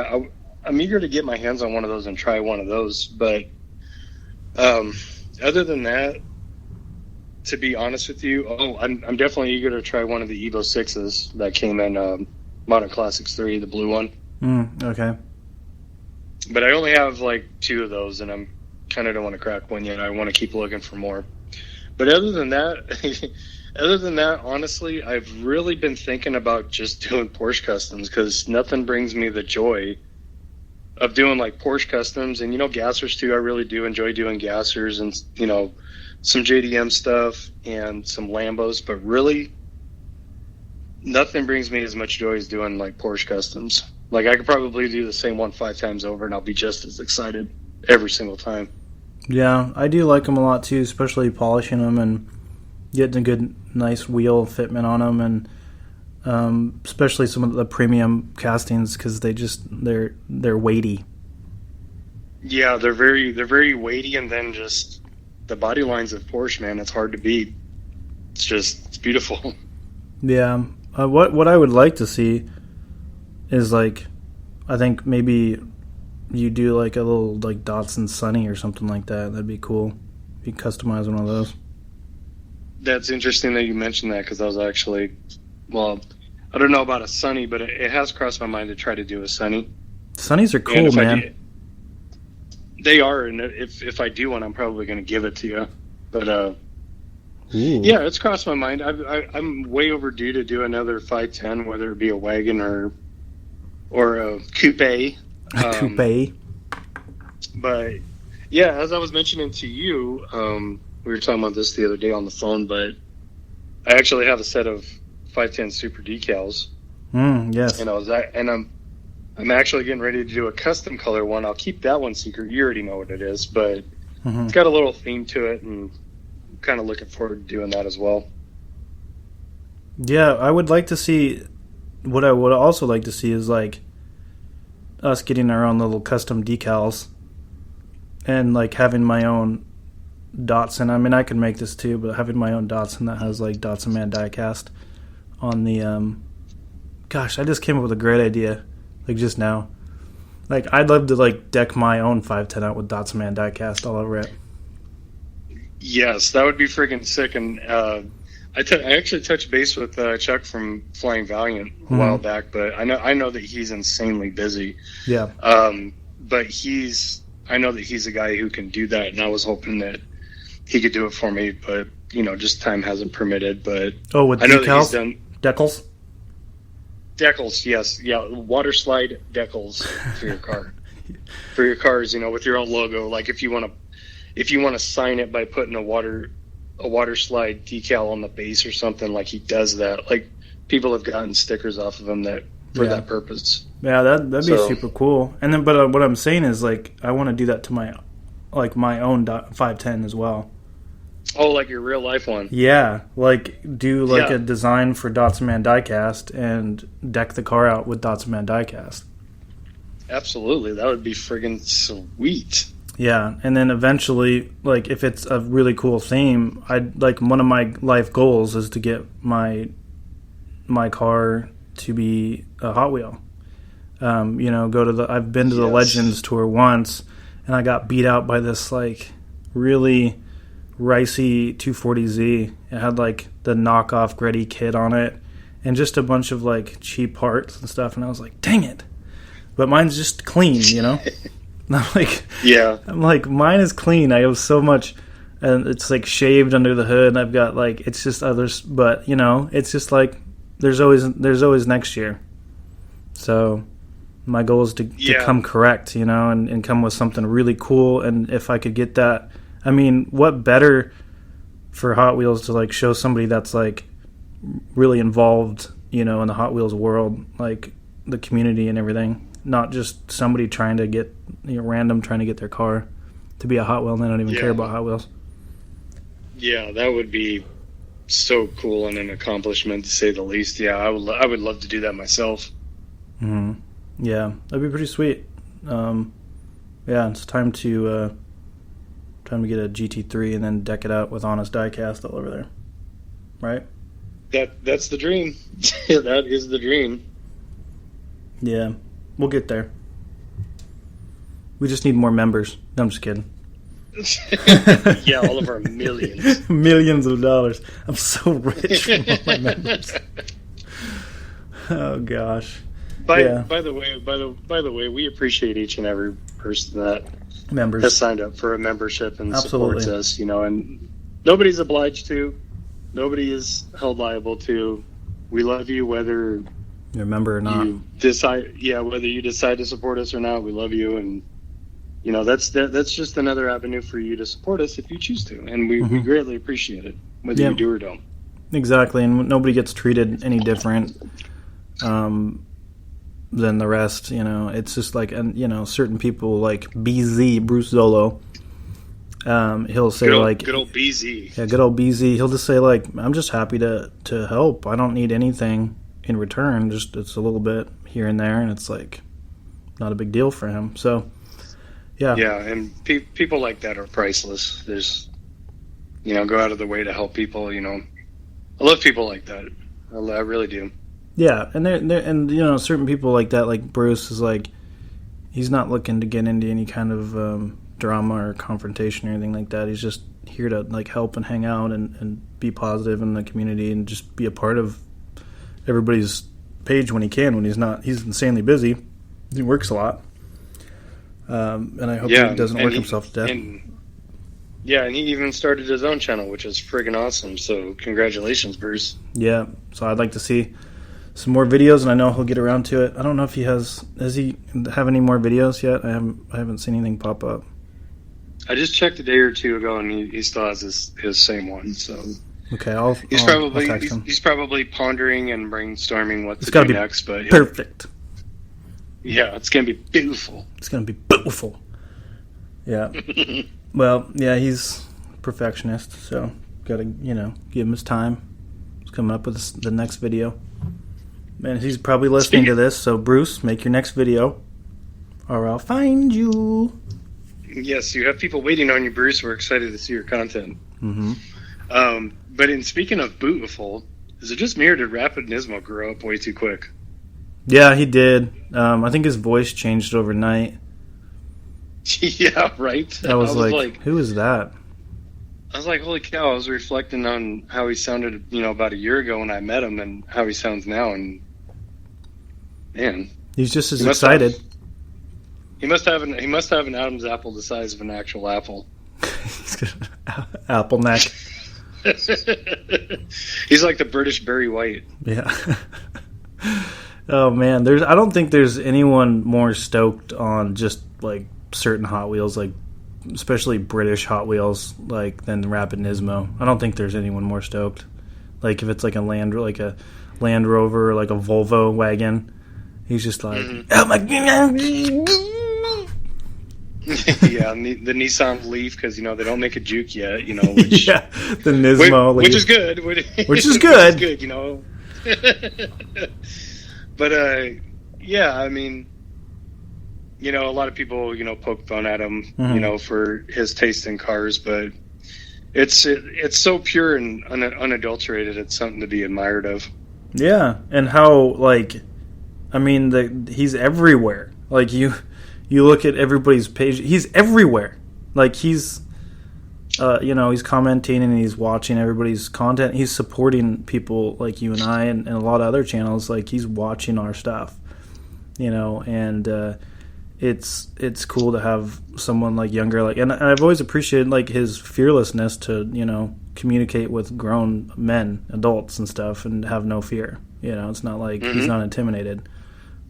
I'm eager to get my hands on one of those and try one of those. But other than that, to be honest with you, I'm definitely eager to try one of the Evo 6s that came in Modern Classics 3, the blue one. Okay. But I only have like 2 of those, and I'm kind of don't want to crack one yet. I want to keep looking for more. But other than that, honestly, I've really been thinking about just doing Porsche customs, because nothing brings me the joy of doing like Porsche customs, and gassers too. I really do enjoy doing gassers, and some JDM stuff and some Lambos, but really nothing brings me as much joy as doing like Porsche customs. Like, I could probably do the same one 5 times over and I'll be just as excited every single time. Yeah, I do like them a lot too, especially polishing them and getting a good, nice wheel fitment on them, and especially some of the premium castings, because they're weighty. Yeah, they're very weighty, and then just the body lines of Porsche, man, it's hard to beat. It's beautiful. Yeah, what I would like to see is, like, I think maybe you do like a little like Datsun Sunny or something like that. That'd be cool. You customize one of those. That's interesting that you mentioned that, because I was actually, well, I don't know about a Sunny, but it has crossed my mind to try to do a Sunny. Sunnies are cool, man. They are, and if I do one, I'm probably going to give it to you. But yeah, it's crossed my mind. I'm way overdue to do another 510, whether it be a wagon or a coupe. A coupe. But yeah, as I was mentioning to you, we were talking about this the other day on the phone, but I actually have a set of 510 Super decals. Yes. And I'm actually getting ready to do a custom color one. I'll keep that one secret. You already know what it is, but it's got a little theme to it, and I'm kind of looking forward to doing that as well. Yeah, I would like to see. What I would also like to see is like us getting our own little custom decals, and like having my own Datsun. I mean, I could make this too, but having my own Datsun that has like Datsun Man diecast on the gosh, I just came up with a great idea like just now. Like, I'd love to like deck my own 510 out with Datsun Man diecast all over it. Yes, that would be freaking sick. And I actually touched base with Chuck from Flying Valiant a while back, but I know that he's insanely busy. Yeah. But I know that he's a guy who can do that, and I was hoping that he could do it for me, but just time hasn't permitted. But with I know decals? that he's done Decals? Decals, yes, yeah, water slide decals for your car, for your cars, with your own logo. Like, if you want to sign it by putting a water slide decal on the base or something, like he does that. Like, people have gotten stickers off of him for that purpose. Yeah, that'd be super cool. And then, but what I'm saying is, like, I want to do that to my own 510 as well. Oh, like your real life one? Yeah, like do a design for Datsun Man diecast and deck the car out with Datsun Man diecast. Absolutely, that would be friggin' sweet. Yeah, and then eventually, like, if it's a really cool theme, one of my life goals is to get my car to be a Hot Wheel. I've been to the Legends tour once, and I got beat out by this like really ricey 240Z. It had like the knockoff Gretty kit on it, and just a bunch of like cheap parts and stuff. And I was like, dang it! But mine's just clean, I'm like, mine is clean. I have so much, and it's like shaved under the hood, and I've got like, it's just others, but it's just like there's always next year. So my goal is to come correct, and come with something really cool. And if I could get that, I mean, what better for Hot Wheels to like show somebody that's like really involved, in the Hot Wheels world, like the community and everything. Not just somebody trying to get, random trying to get their car to be a Hot Wheel, and they don't even care about Hot Wheels. Yeah, that would be so cool and an accomplishment, to say the least. Yeah, I would love to do that myself. Mm-hmm. Yeah, that'd be pretty sweet. Yeah, it's time to get a GT3 and then deck it out with Honest Diecast all over there. Right? That's the dream. That is the dream. Yeah, we'll get there. We just need more members. No, I'm just kidding. Yeah, all of our millions. Millions of dollars. I'm so rich from all my members. Oh gosh. By the way, we appreciate each and every person that members has signed up for a membership and Absolutely. supports us, and nobody's obliged to. Nobody is held liable to. We love you whether you remember or not. Whether you decide to support us or not, we love you, and that's just another avenue for you to support us if you choose to, and we greatly appreciate it, whether you do or don't. Exactly, and nobody gets treated any different than the rest. It's just like, and certain people like BZ Bruce Zolo. He'll say good old BZ. Yeah, good old BZ. He'll just say like, I'm just happy to help. I don't need anything in return. Just it's a little bit here and there, and it's like not a big deal for him. So yeah, and people like that are priceless. There's go out of the way to help people. I love people like that. I really do. Yeah, and certain people like that, like Bruce, is like he's not looking to get into any kind of drama or confrontation or anything like that. He's just here to like help and hang out and be positive in the community and just be a part of everybody's page when he can. When he's not, he's insanely busy. He works a lot, and I hope he doesn't work himself to death. And he even started his own channel, which is friggin' awesome. So congratulations, Bruce. Yeah, so I'd like to see some more videos, and I know he'll get around to it. I don't know if he has he have any more videos yet? I haven't seen anything pop up. I just checked a day or two ago, and he still has his same one. So okay, he's probably pondering and brainstorming what to do next. But perfect. Yeah, it's gonna be beautiful. It's gonna be beautiful. Yeah. Well, yeah, he's a perfectionist, so gotta give him his time. He's coming up with the next video, and he's probably listening to this. So Bruce, make your next video, or I'll find you. Yes, you have people waiting on you, Bruce. We're excited to see your content. Mm-hmm. But in speaking of beautiful, is it just me or did Rapid Nismo grow up way too quick? Yeah, he did. I think his voice changed overnight. Yeah, right. I was like, who is that? I was like, holy cow! I was reflecting on how he sounded, about a year ago when I met him, and how he sounds now, and man, he's just as excited. He must have an Adam's apple the size of an actual apple. Apple neck. He's like the British Barry White. Yeah. Oh man, I don't think there's anyone more stoked on just like certain Hot Wheels, like especially British Hot Wheels, like than Rapid Nismo. I don't think there's anyone more stoked. Like if it's like a Land Rover or like a Volvo wagon, he's just like, oh my god. Yeah, the Nissan Leaf, because they don't make a Juke yet, which, yeah, the Nismo which is good, which is good, But yeah, I mean, a lot of people poke fun at him, for his taste in cars, but it's so pure and unadulterated. It's something to be admired of. Yeah, and how he's everywhere. Like you look at everybody's page, he's everywhere. Like he's he's commenting and he's watching everybody's content. He's supporting people like you and I and a lot of other channels. Like he's watching our stuff, and it's cool to have someone like younger, like, and I've always appreciated like his fearlessness to communicate with grown men, adults and stuff, and have no fear. It's not like he's not intimidated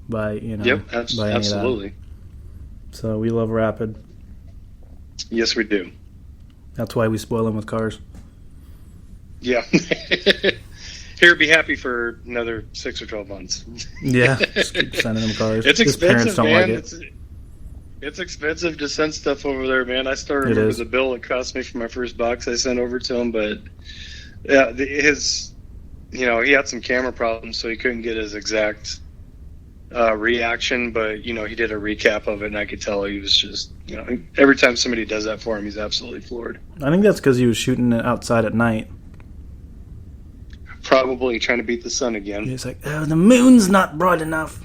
by by absolutely. So we love Rapid. Yes, we do. That's why we spoil him with cars. Yeah. Here, be happy for another 6 or 12 months. Yeah, just keep sending him cars. It's His expensive, parents don't man. like it. It's expensive to send stuff over there, man. I still remember the bill it cost me for my first box I sent over to him, but yeah, he had some camera problems, so he couldn't get his exact reaction, but he did a recap of it, and I could tell he was just, every time somebody does that for him, he's absolutely floored. I think that's because he was shooting it outside at night. Probably trying to beat the sun again. He's like, oh, the moon's not bright enough.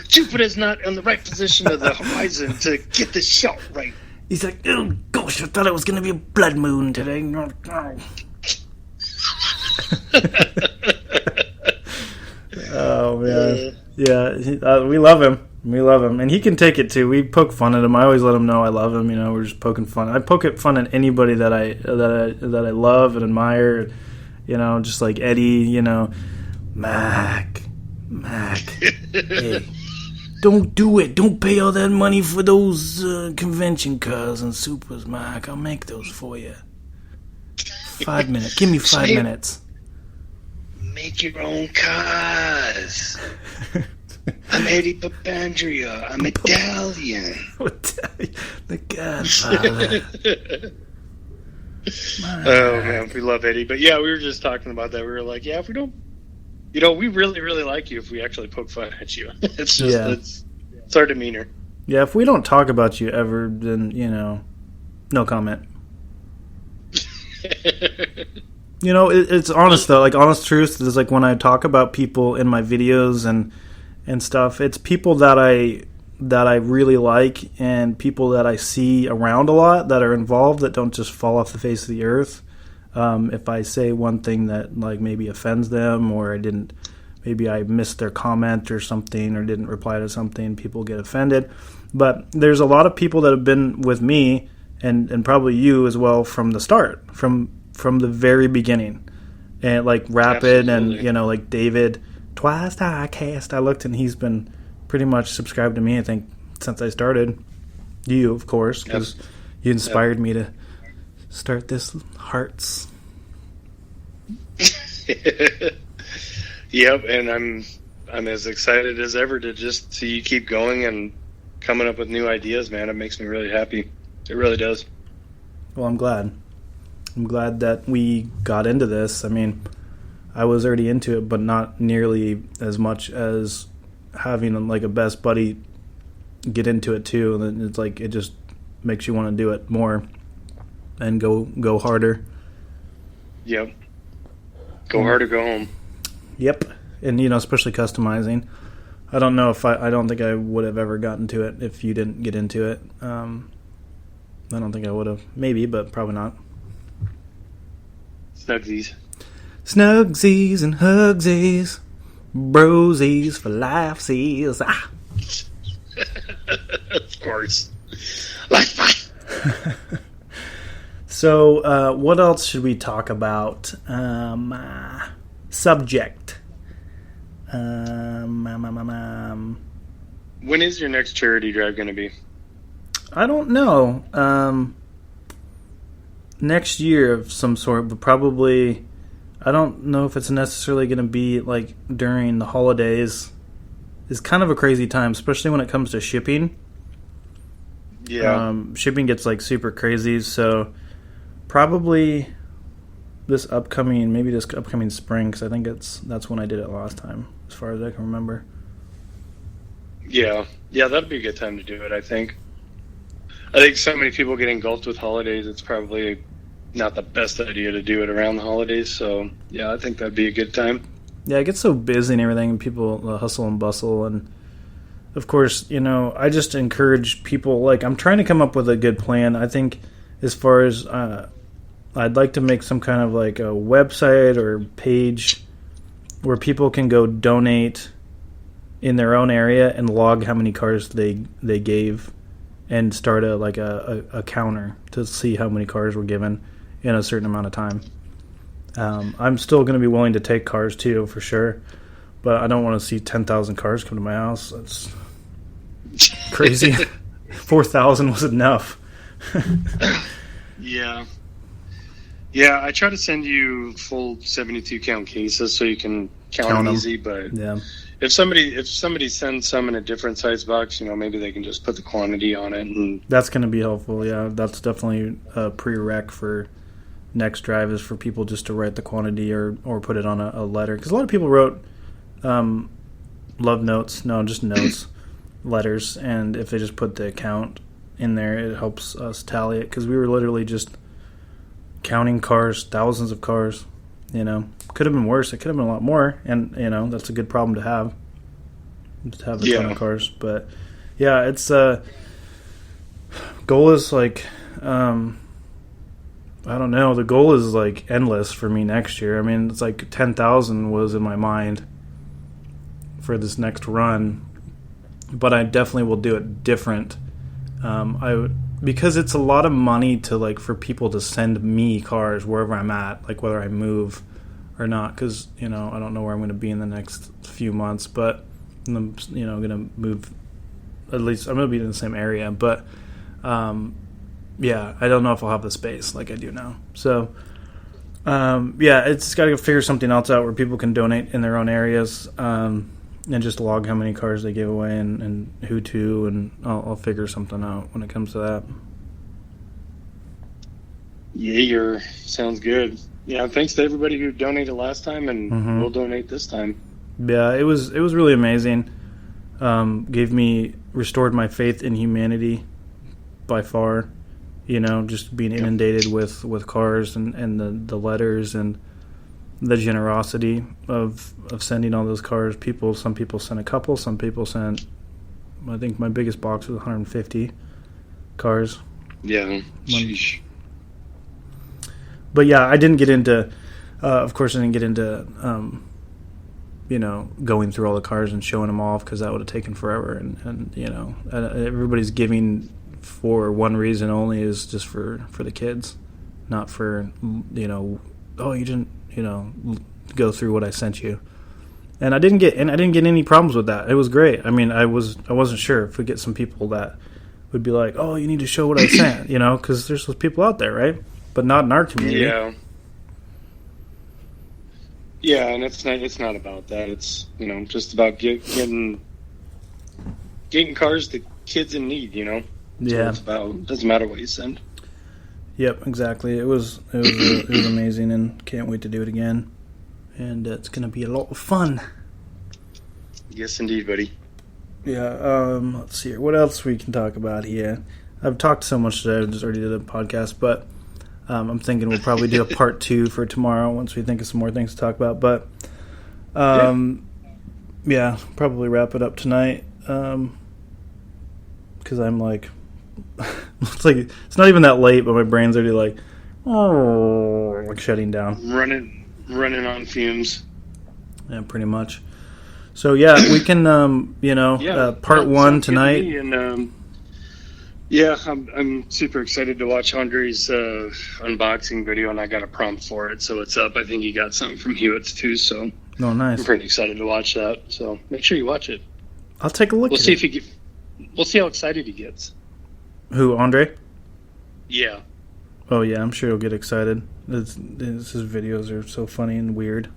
Jupiter's not in the right position of the horizon to get the shot right. He's like, oh gosh, I thought it was going to be a blood moon today. Oh man, yeah, we love him. We love him, and he can take it too. We poke fun at him. I always let him know I love him. We're just poking fun. I poke fun at anybody that I love and admire. Just like Eddie. Mac. Hey, don't do it. Don't pay all that money for those convention cars and supers, Mac. I'll make those for you. 5 minutes. Give me 5 minutes. Make your own cars. I'm Eddie Papandrea. I'm Italian. The Godfather. Oh man, we love Eddie. But yeah, we were just talking about that. We were like, yeah, if we don't, we really, really like you if we actually poke fun at you. It's just, it's our demeanor. Yeah, if we don't talk about you ever, then no comment. It's honest though. Like, honest truth is, like, when I talk about people in my videos and stuff, it's people that I really like and people that I see around a lot that are involved, that don't just fall off the face of the earth. If I say one thing that, like, maybe offends them, or maybe I missed their comment or something, or didn't reply to something, people get offended. But there's a lot of people that have been with me, and probably you as well, from the start, from the very beginning, and like Rapid. Absolutely. And like David Twice Diecast. I looked, and he's been pretty much subscribed to me, I think, since I started. You, of course, because you inspired me to start this Hearts. Yep, and I'm as excited as ever to just see you keep going and coming up with new ideas, man. It makes me really happy. It really does. Well, I'm glad. I'm glad that we got into this. I mean, I was already into it, but not nearly as much as having like a best buddy get into it too. And it's like, it just makes you want to do it more and go harder. Yep. Go hard or go home. Yep. And especially customizing. I don't know if I don't think I would have ever gotten to it if you didn't get into it. I don't think I would have. Maybe, but probably not. Snugsies and hugsies, brosies for lifesies. Ah. Of course. Life. So, what else should we talk about? Subject. When is your next charity drive going to be? I don't know. Next year of some sort, but probably, I don't know if it's necessarily going to be like during the holidays. It's kind of a crazy time, especially when it comes to shipping. Yeah. Shipping gets like super crazy, so probably this upcoming spring, because I think that's when I did it last time, as far as I can remember. Yeah, that'd be a good time to do it, I think. I think so many people get engulfed with holidays, it's probably not the best idea to do it around the holidays, so yeah, I think that'd be a good time. Yeah, it gets so busy and everything, and people hustle and bustle, and of course, I just encourage people, like, I'm trying to come up with a good plan. I think as far as, I'd like to make some kind of like a website or page where people can go donate in their own area and log how many cars they gave, and start a counter to see how many cars were given in a certain amount of time. I'm still going to be willing to take cars too, for sure, but I don't want to see 10,000 cars come to my house. That's crazy. 4,000 was enough. Yeah, I try to send you full 72 count cases so you can count them easy, but yeah. If somebody sends some in a different size box, maybe they can just put the quantity on it. And that's going to be helpful, yeah. That's definitely a prereq for next drive, is for people just to write the quantity or put it on a letter. Because a lot of people wrote love notes. No, just notes, letters, and if they just put the account in there, it helps us tally it, because we were literally just counting cars, thousands of cars. Could have been worse. It could have been a lot more, and that's a good problem to have a ton of cars. But yeah, it's goal is like I don't know. The goal is like endless for me next year. I mean, it's like 10,000 was in my mind for this next run, but I definitely will do it different. Because it's a lot of money to like for people to send me cars wherever I'm at, like whether I move or not. Because I don't know where I'm going to be in the next few months, but I'm going to move. At least I'm going to be in the same area, but. Yeah, I don't know if I'll have the space like I do now. So, it's got to figure something else out where people can donate in their own areas, and just log how many cars they give away and who to, and I'll figure something out when it comes to that. Yeah, sounds good. Yeah, thanks to everybody who donated last time, and will donate this time. Yeah, it was really amazing. Restored my faith in humanity by far. Just being inundated with cars and the letters and the generosity of sending all those cars. Some people sent a couple. Some people sent, I think my biggest box was 150 cars. Yeah. Sheesh. But yeah, I didn't get into, of course I didn't get into, going through all the cars and showing them off, because that would have taken forever. And everybody's giving for one reason only, is just for the kids, not for oh, you didn't go through what I sent you. And I didn't get any problems with that. It was great. I mean, I wasn't sure if we get some people that would be like, oh, you need to show what I sent, because there's those people out there, right? But not in our community. Yeah, and it's not about that. It's just about getting cars to kids in need. That's what it's about. It doesn't matter what you send. Yep, exactly. It was amazing, and can't wait to do it again. And it's going to be a lot of fun. Yes, indeed, buddy. Yeah. Let's see here. What else we can talk about here? I've talked so much today. I just already did a podcast, but I'm thinking we'll probably do a part 2 for tomorrow once we think of some more things to talk about. But probably wrap it up tonight. Because I'm like. It's not even that late, but my brain's already like shutting down. Running on fumes. Yeah, pretty much. So yeah, we can part 1 tonight. And I'm super excited to watch Andre's unboxing video, and I got a prompt for it, so it's up. I think he got something from Hewitt's too, so oh, nice. I'm pretty excited to watch that. So make sure you watch it. I'll take a look. We'll see how excited he gets. Who, Andre? Yeah. Oh, yeah, I'm sure he'll get excited. His videos are so funny and weird.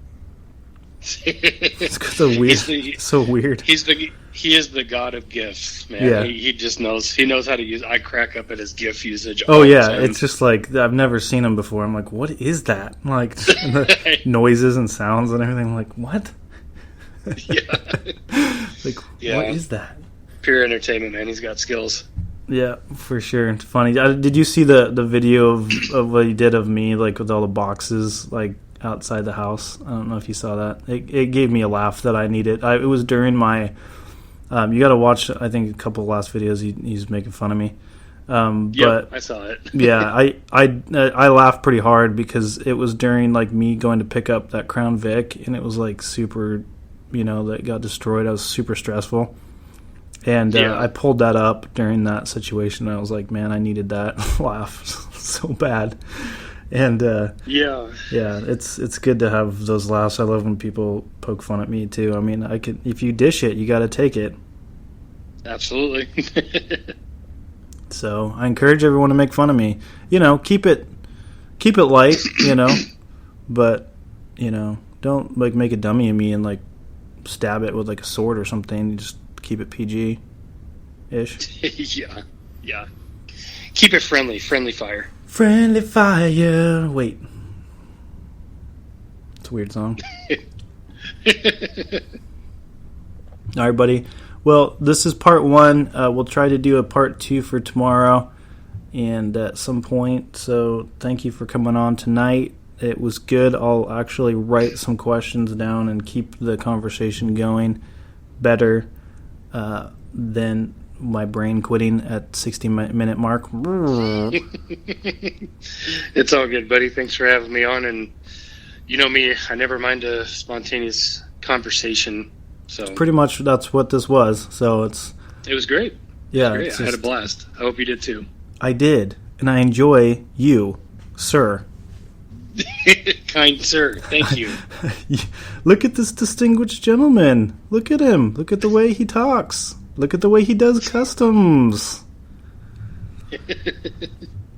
It's so weird. So weird. He is the god of GIFs, man. Yeah. He just knows. He knows how to use. I crack up at his GIF usage. Oh yeah, it's just like I've never seen him before. I'm like, what is that? Like the noises and sounds and everything. I'm like, what? Yeah. What is that? Pure entertainment, man. He's got skills. Yeah, for sure. It's funny. Did you see the video of what he did of me, like with all the boxes, like outside the house? I don't know if you saw that. It gave me a laugh that I needed. It was during my. You got to watch. I think a couple of last videos. He's making fun of me. But I saw it. Yeah, I laughed pretty hard because it was during like me going to pick up that Crown Vic, and it was like super, that got destroyed. I was super stressful. And I pulled that up during that situation. I was like, man, I needed that laugh so bad. And it's good to have those laughs. I love when people poke fun at me too. I mean, if you dish it, you got to take it. Absolutely. So I encourage everyone to make fun of me. Keep it light. But don't like make a dummy of me and like stab it with like a sword or something. You just keep it PG-ish. Yeah. Keep it friendly fire. Friendly fire. Wait. It's a weird song. All right, buddy. Well, this is part 1. We'll try to do a part 2 for tomorrow and at some point. So thank you for coming on tonight. It was good. I'll actually write some questions down and keep the conversation going better than my brain quitting at 60-minute mark. It's all good, buddy. Thanks for having me on. And you know me, I never mind a spontaneous conversation. So pretty much that's what this was. So it was great. Yeah, it was great. I had a blast. I hope you did too. I did, and I enjoy you, sir. Kind sir, thank you. Look at this distinguished gentleman. Look at him. Look at the way he talks. Look at the way he does customs.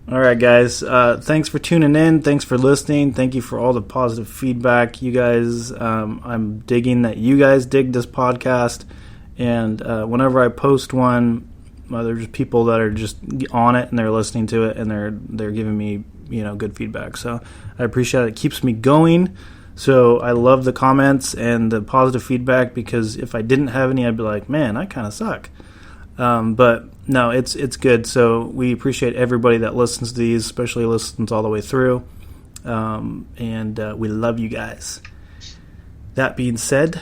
All right, guys. Thanks for tuning in. Thanks for listening. Thank you for all the positive feedback. You guys, I'm digging that you guys dig this podcast. And whenever I post one, there's people that are just on it and they're listening to it and they're giving me good feedback. So I appreciate it. It keeps me going. So I love the comments and the positive feedback, because if I didn't have any, I'd be like, man, I kind of suck. But no, it's good. So we appreciate everybody that listens to these, especially listens all the way through. And we love you guys. That being said,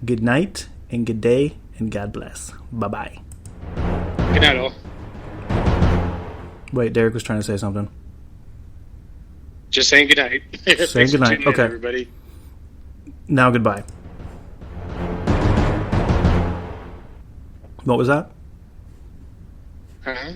good night and good day and God bless. Bye-bye. Good night, all. Wait, Derek was trying to say something. Just saying good night. Saying good night. Okay. Everybody. Now goodbye. What was that? Uh-huh.